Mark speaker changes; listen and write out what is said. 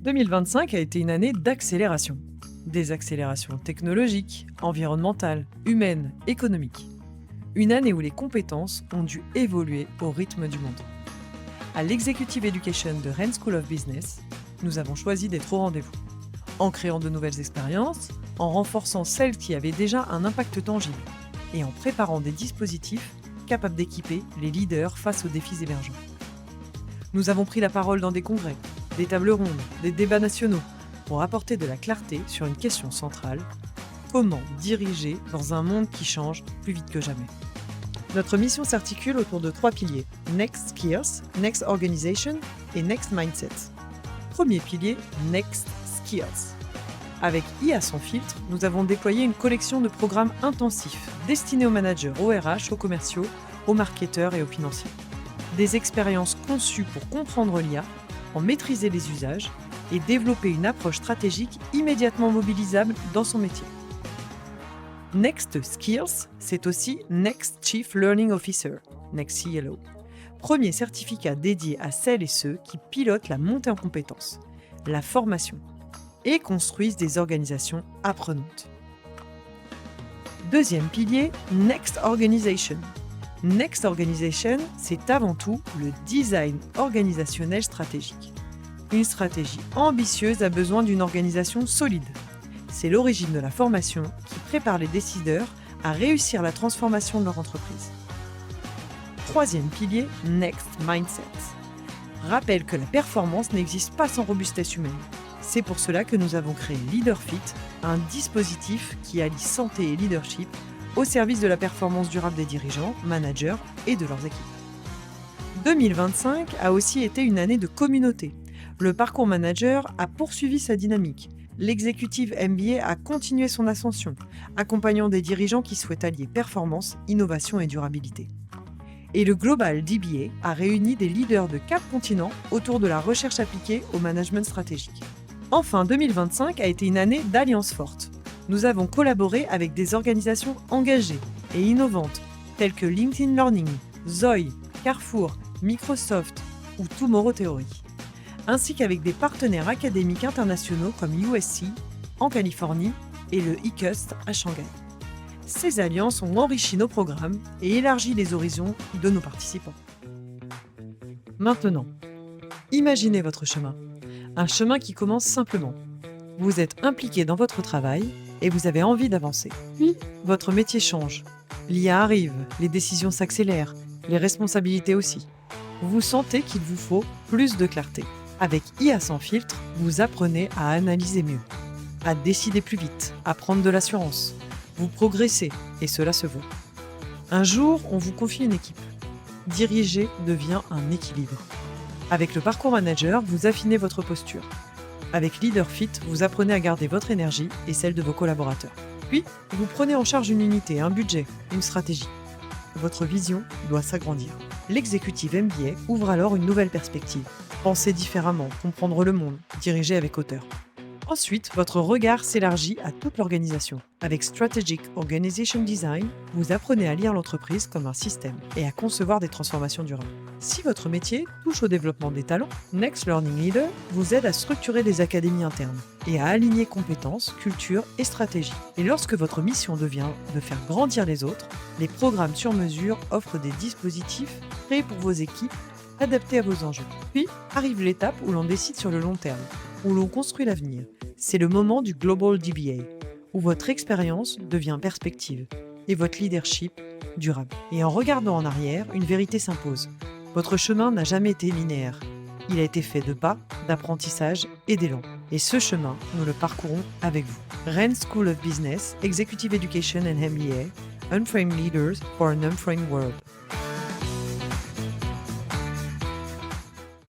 Speaker 1: 2025 a été une année d'accélération. Des accélérations technologiques, environnementales, humaines, économiques. Une année où les compétences ont dû évoluer au rythme du monde. À l'Executive Education de Rennes School of Business, nous avons choisi d'être au rendez-vous. En créant de nouvelles expériences, en renforçant celles qui avaient déjà un impact tangible et en préparant des dispositifs capables d'équiper les leaders face aux défis émergents. Nous avons pris la parole dans des congrès, des tables rondes, des débats nationaux pour apporter de la clarté sur une question centrale: comment diriger dans un monde qui change plus vite que jamais. Notre mission s'articule autour de 3 piliers: Next Skills, Next Organization et Next Mindset. Premier pilier, Next Skills. Avec IA sans filtre, nous avons déployé une collection de programmes intensifs destinés aux managers, aux RH, aux commerciaux, aux marketeurs et aux financiers. Des expériences conçues pour comprendre l'IA, en maîtriser les usages et développer une approche stratégique immédiatement mobilisable dans son métier. Next Skills, c'est aussi Next Chief Learning Officer, Next CLO. Premier certificat dédié à celles et ceux qui pilotent la montée en compétences, la formation et construisent des organisations apprenantes. Deuxième pilier, Next Organization. Next Organization, c'est avant tout le design organisationnel stratégique. Une stratégie ambitieuse a besoin d'une organisation solide. C'est l'origine de la formation qui prépare les décideurs à réussir la transformation de leur entreprise. Troisième pilier, Next Mindset. Rappelle que la performance n'existe pas sans robustesse humaine. C'est pour cela que nous avons créé LeaderFit, un dispositif qui allie santé et leadership au service de la performance durable des dirigeants, managers et de leurs équipes. 2025 a aussi été une année de communauté. Le parcours manager a poursuivi sa dynamique. L'exécutive MBA a continué son ascension, accompagnant des dirigeants qui souhaitent allier performance, innovation et durabilité. Et le Global DBA a réuni des leaders de 4 continents autour de la recherche appliquée au management stratégique. Enfin, 2025 a été une année d'alliances fortes. Nous avons collaboré avec des organisations engagées et innovantes telles que LinkedIn Learning, Zoe, Carrefour, Microsoft ou Tomorrow Theory, ainsi qu'avec des partenaires académiques internationaux comme USC en Californie et le eCust à Shanghai. Ces alliances ont enrichi nos programmes et élargi les horizons de nos participants. Maintenant, imaginez votre chemin. Un chemin qui commence simplement. Vous êtes impliqué dans votre travail et vous avez envie d'avancer. Puis, votre métier change. L'IA arrive, les décisions s'accélèrent, les responsabilités aussi. Vous sentez qu'il vous faut plus de clarté. Avec IA sans filtre, vous apprenez à analyser mieux, à décider plus vite, à prendre de l'assurance. Vous progressez et cela se voit. Un jour, on vous confie une équipe. Diriger devient un équilibre. Avec le parcours manager, vous affinez votre posture. Avec LeaderFit, vous apprenez à garder votre énergie et celle de vos collaborateurs. Puis, vous prenez en charge une unité, un budget, une stratégie. Votre vision doit s'agrandir. L'exécutive MBA ouvre alors une nouvelle perspective. Penser différemment, comprendre le monde, diriger avec hauteur. Ensuite, votre regard s'élargit à toute l'organisation. Avec Strategic Organization Design, vous apprenez à lire l'entreprise comme un système et à concevoir des transformations durables. Si votre métier touche au développement des talents, Next Learning Leader vous aide à structurer des académies internes et à aligner compétences, culture et stratégie. Et lorsque votre mission devient de faire grandir les autres, les programmes sur mesure offrent des dispositifs créés pour vos équipes, adaptés à vos enjeux. Puis arrive l'étape où l'on décide sur le long terme, où l'on construit l'avenir. C'est le moment du Global DBA, où votre expérience devient perspective et votre leadership durable. Et en regardant en arrière, une vérité s'impose. Votre chemin n'a jamais été linéaire. Il a été fait de pas, d'apprentissage et d'élan. Et ce chemin, nous le parcourons avec vous. Rennes School of Business, Executive Education and MBA, Unframed Leaders for an Unframed World.